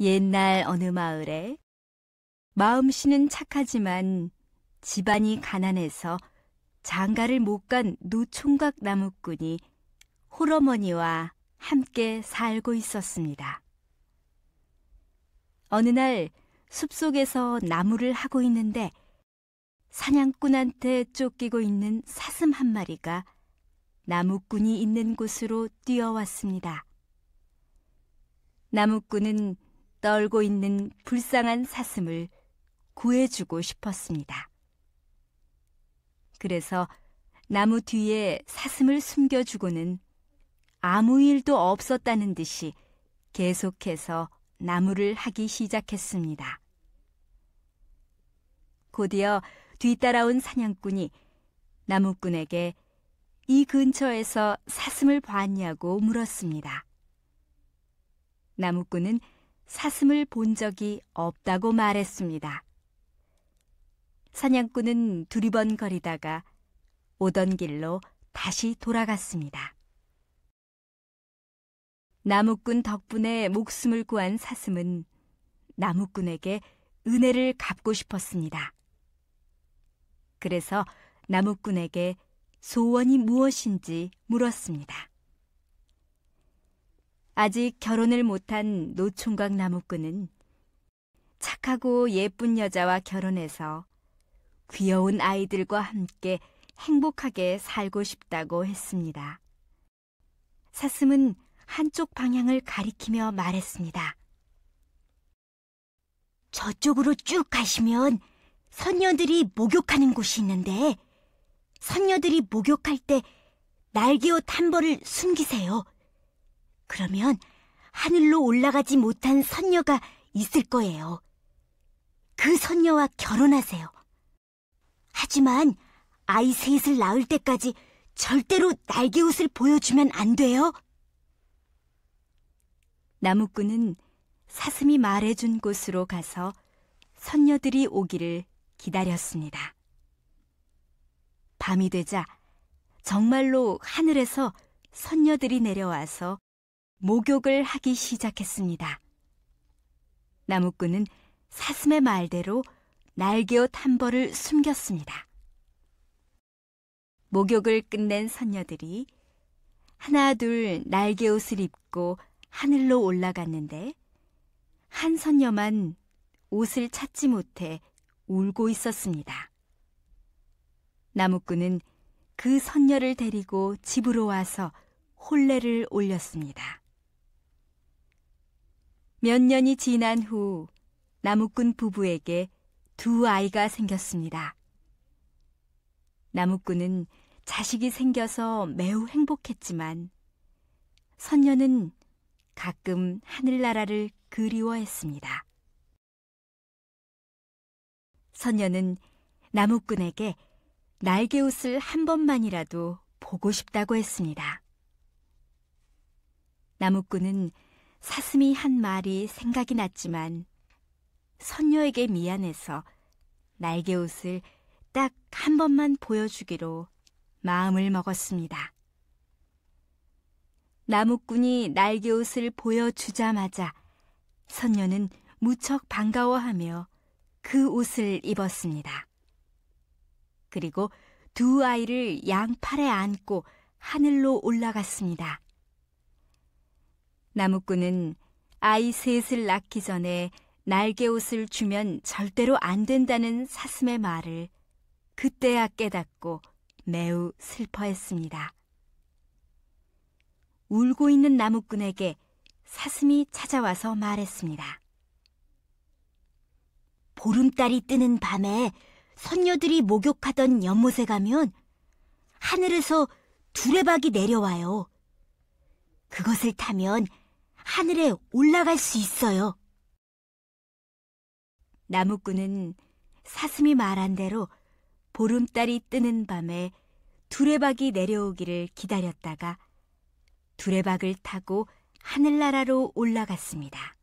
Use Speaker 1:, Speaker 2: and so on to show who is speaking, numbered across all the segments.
Speaker 1: 옛날 어느 마을에 마음씨는 착하지만 집안이 가난해서 장가를 못 간 노총각 나무꾼이 홀어머니와 함께 살고 있었습니다. 어느 날 숲속에서 나무를 하고 있는데 사냥꾼한테 쫓기고 있는 사슴 한 마리가 나무꾼이 있는 곳으로 뛰어왔습니다. 나무꾼은 떨고 있는 불쌍한 사슴을 구해주고 싶었습니다. 그래서 나무 뒤에 사슴을 숨겨주고는 아무 일도 없었다는 듯이 계속해서 나무를 하기 시작했습니다. 곧이어 뒤따라온 사냥꾼이 나무꾼에게 이 근처에서 사슴을 봤냐고 물었습니다. 나무꾼은 사슴을 본 적이 없다고 말했습니다. 사냥꾼은 두리번거리다가 오던 길로 다시 돌아갔습니다. 나무꾼 덕분에 목숨을 구한 사슴은 나무꾼에게 은혜를 갚고 싶었습니다. 그래서 나무꾼에게 소원이 무엇인지 물었습니다. 아직 결혼을 못한 노총각 나무꾼은 착하고 예쁜 여자와 결혼해서 귀여운 아이들과 함께 행복하게 살고 싶다고 했습니다. 사슴은 한쪽 방향을 가리키며 말했습니다. 저쪽으로 쭉 가시면 선녀들이 목욕하는 곳이 있는데 선녀들이 목욕할 때 날개옷 한 벌을 숨기세요. 그러면 하늘로 올라가지 못한 선녀가 있을 거예요. 그 선녀와 결혼하세요. 하지만 아이 셋을 낳을 때까지 절대로 날개옷을 보여주면 안 돼요. 나무꾼은 사슴이 말해준 곳으로 가서 선녀들이 오기를 기다렸습니다. 밤이 되자 정말로 하늘에서 선녀들이 내려와서 목욕을 하기 시작했습니다. 나무꾼은 사슴의 말대로 날개옷 한 벌을 숨겼습니다. 목욕을 끝낸 선녀들이 하나 둘 날개옷을 입고 하늘로 올라갔는데 한 선녀만 옷을 찾지 못해 울고 있었습니다. 나무꾼은 그 선녀를 데리고 집으로 와서 혼례를 올렸습니다. 몇 년이 지난 후 나무꾼 부부에게 두 아이가 생겼습니다. 나무꾼은 자식이 생겨서 매우 행복했지만 선녀는 가끔 하늘나라를 그리워했습니다. 선녀는 나무꾼에게 날개옷을 한 번만이라도 보고 싶다고 했습니다. 나무꾼은 사슴이 한 말이 생각이 났지만 선녀에게 미안해서 날개옷을 딱 한 번만 보여주기로 마음을 먹었습니다. 나무꾼이 날개옷을 보여주자마자 선녀는 무척 반가워하며 그 옷을 입었습니다. 그리고 두 아이를 양팔에 안고 하늘로 올라갔습니다. 나무꾼은 아이 셋을 낳기 전에 날개옷을 주면 절대로 안 된다는 사슴의 말을 그때야 깨닫고 매우 슬퍼했습니다. 울고 있는 나무꾼에게 사슴이 찾아와서 말했습니다. 보름달이 뜨는 밤에 선녀들이 목욕하던 연못에 가면 하늘에서 두레박이 내려와요. 그것을 타면 하늘에 올라갈 수 있어요. 나무꾼은 사슴이 말한 대로 보름달이 뜨는 밤에 두레박이 내려오기를 기다렸다가 두레박을 타고 하늘나라로 올라갔습니다.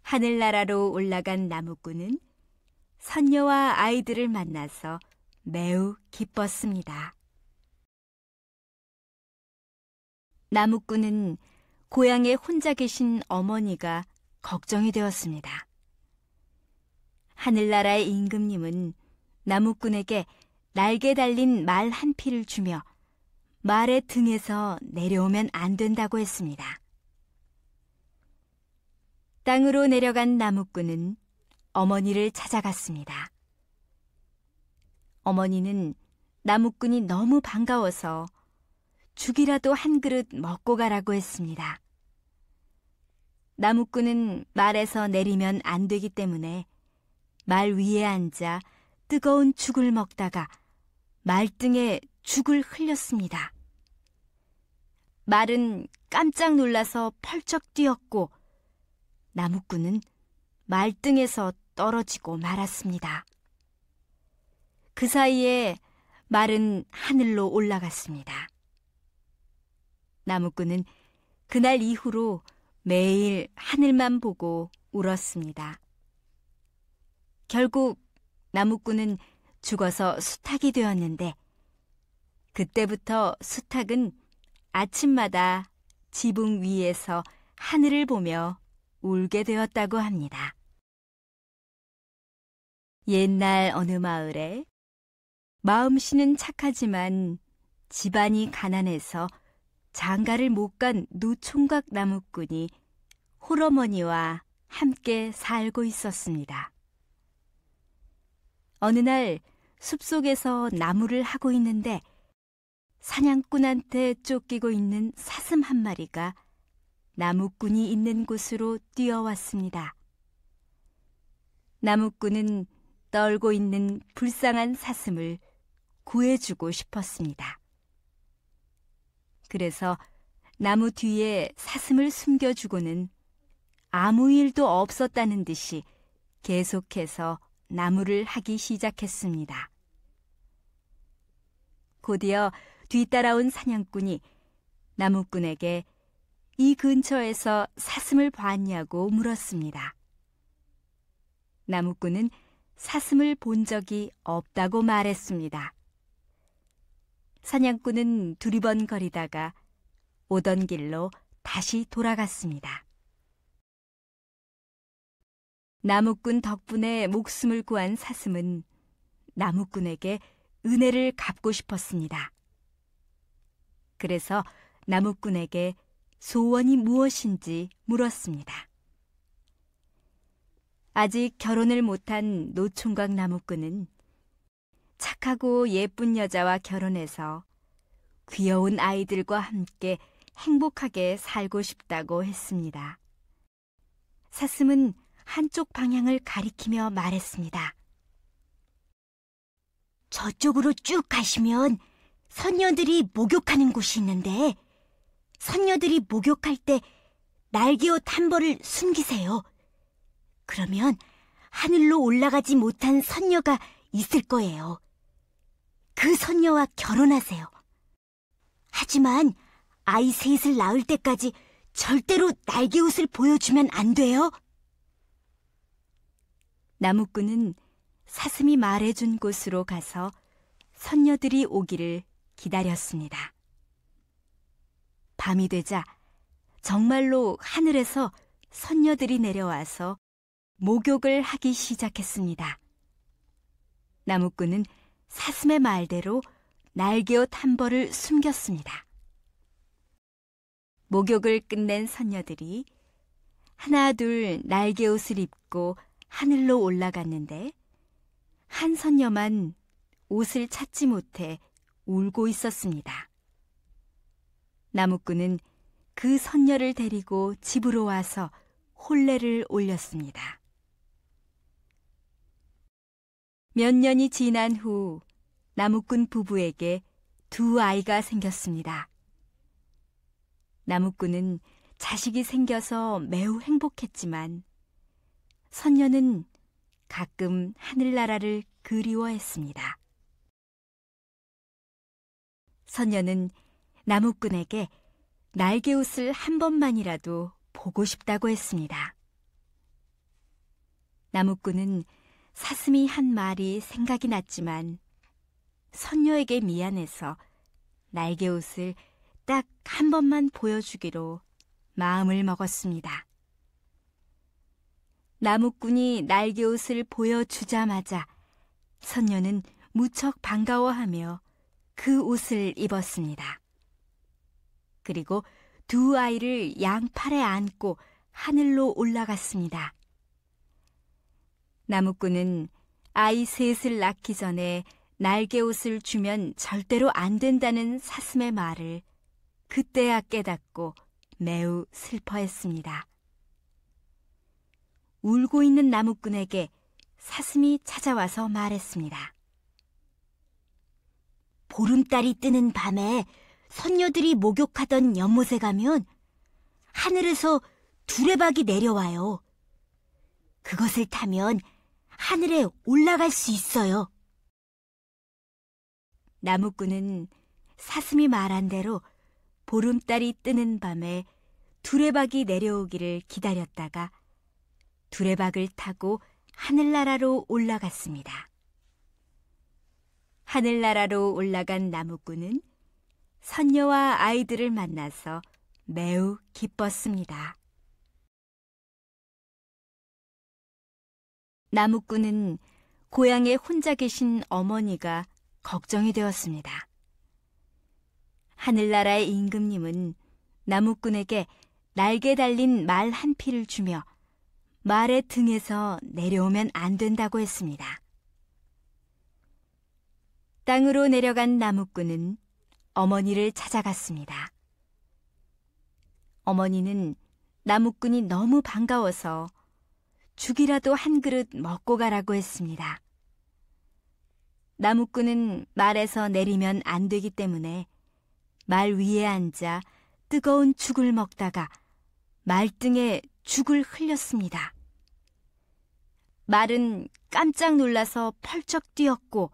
Speaker 1: 하늘나라로 올라간 나무꾼은 선녀와 아이들을 만나서 매우 기뻤습니다. 나무꾼은 고향에 혼자 계신 어머니가 걱정이 되었습니다. 하늘나라의 임금님은 나무꾼에게 날개 달린 말 한 피를 주며 말의 등에서 내려오면 안 된다고 했습니다. 땅으로 내려간 나무꾼은 어머니를 찾아갔습니다. 어머니는 나무꾼이 너무 반가워서 죽이라도 한 그릇 먹고 가라고 했습니다. 나무꾼은 말에서 내리면 안 되기 때문에 말 위에 앉아 뜨거운 죽을 먹다가 말등에 죽을 흘렸습니다. 말은 깜짝 놀라서 펄쩍 뛰었고 나무꾼은 말등에서 떨어지고 말았습니다. 그 사이에 말은 하늘로 올라갔습니다. 나무꾼은 그날 이후로 매일 하늘만 보고 울었습니다. 결국 나무꾼은 죽어서 수탉이 되었는데 그때부터 수탉은 아침마다 지붕 위에서 하늘을 보며 울게 되었다고 합니다. 옛날 어느 마을에 마음씨는 착하지만 집안이 가난해서 장가를 못 간 노총각 나무꾼이 홀어머니와 함께 살고 있었습니다. 어느 날 숲속에서 나무를 하고 있는데 사냥꾼한테 쫓기고 있는 사슴 한 마리가 나무꾼이 있는 곳으로 뛰어왔습니다. 나무꾼은 떨고 있는 불쌍한 사슴을 구해주고 싶었습니다. 그래서 나무 뒤에 사슴을 숨겨주고는 아무 일도 없었다는 듯이 계속해서 나무를 하기 시작했습니다. 곧이어 뒤따라온 사냥꾼이 나무꾼에게 이 근처에서 사슴을 봤냐고 물었습니다. 나무꾼은 사슴을 본 적이 없다고 말했습니다. 사냥꾼은 두리번거리다가 오던 길로 다시 돌아갔습니다. 나무꾼 덕분에 목숨을 구한 사슴은 나무꾼에게 은혜를 갚고 싶었습니다. 그래서 나무꾼에게 소원이 무엇인지 물었습니다. 아직 결혼을 못한 노총각 나무꾼은 착하고 예쁜 여자와 결혼해서 귀여운 아이들과 함께 행복하게 살고 싶다고 했습니다. 사슴은 한쪽 방향을 가리키며 말했습니다. 저쪽으로 쭉 가시면 선녀들이 목욕하는 곳이 있는데 선녀들이 목욕할 때 날개옷 한 벌을 숨기세요. 그러면 하늘로 올라가지 못한 선녀가 있을 거예요. 그 선녀와 결혼하세요. 하지만 아이 셋을 낳을 때까지 절대로 날개옷을 보여주면 안 돼요. 나무꾼은 사슴이 말해준 곳으로 가서 선녀들이 오기를 기다렸습니다. 밤이 되자 정말로 하늘에서 선녀들이 내려와서 목욕을 하기 시작했습니다. 나무꾼은 사슴의 말대로 날개옷 한 벌을 숨겼습니다. 목욕을 끝낸 선녀들이 하나 둘 날개옷을 입고 하늘로 올라갔는데 한 선녀만 옷을 찾지 못해 울고 있었습니다. 나무꾼은 그 선녀를 데리고 집으로 와서 혼례를 올렸습니다. 몇 년이 지난 후 나무꾼 부부에게 두 아이가 생겼습니다. 나무꾼은 자식이 생겨서 매우 행복했지만 선녀는 가끔 하늘나라를 그리워했습니다. 선녀는 나무꾼에게 날개옷을 한 번만이라도 보고 싶다고 했습니다. 나무꾼은 사슴이 한 말이 생각이 났지만 선녀에게 미안해서 날개옷을 딱 한 번만 보여주기로 마음을 먹었습니다. 나무꾼이 날개옷을 보여주자마자 선녀는 무척 반가워하며 그 옷을 입었습니다. 그리고 두 아이를 양팔에 안고 하늘로 올라갔습니다. 나무꾼은 아이 셋을 낳기 전에 날개옷을 주면 절대로 안 된다는 사슴의 말을 그때야 깨닫고 매우 슬퍼했습니다. 울고 있는 나무꾼에게 사슴이 찾아와서 말했습니다. 보름달이 뜨는 밤에 선녀들이 목욕하던 연못에 가면 하늘에서 두레박이 내려와요. 그것을 타면 하늘에 올라갈 수 있어요. 나무꾼은 사슴이 말한 대로 보름달이 뜨는 밤에 두레박이 내려오기를 기다렸다가 두레박을 타고 하늘나라로 올라갔습니다. 하늘나라로 올라간 나무꾼은 선녀와 아이들을 만나서 매우 기뻤습니다. 나무꾼은 고향에 혼자 계신 어머니가 걱정이 되었습니다. 하늘나라의 임금님은 나무꾼에게 날개 달린 말 한 피를 주며 말의 등에서 내려오면 안 된다고 했습니다. 땅으로 내려간 나무꾼은 어머니를 찾아갔습니다. 어머니는 나무꾼이 너무 반가워서 죽이라도 한 그릇 먹고 가라고 했습니다. 나무꾼은 말에서 내리면 안 되기 때문에 말 위에 앉아 뜨거운 죽을 먹다가 말등에 죽을 흘렸습니다. 말은 깜짝 놀라서 펄쩍 뛰었고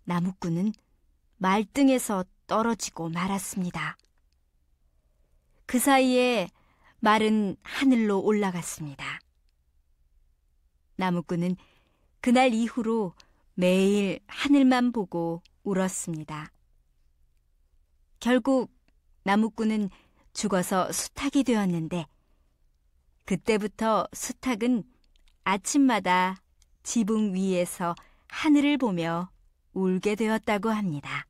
Speaker 1: 나무꾼은 말등에서 떨어지고 말았습니다. 그 사이에 말은 하늘로 올라갔습니다. 나무꾼은 그날 이후로 매일 하늘만 보고 울었습니다. 결국 나무꾼은 죽어서 수탉이 되었는데 그때부터 수탉은 아침마다 지붕 위에서 하늘을 보며 울게 되었다고 합니다.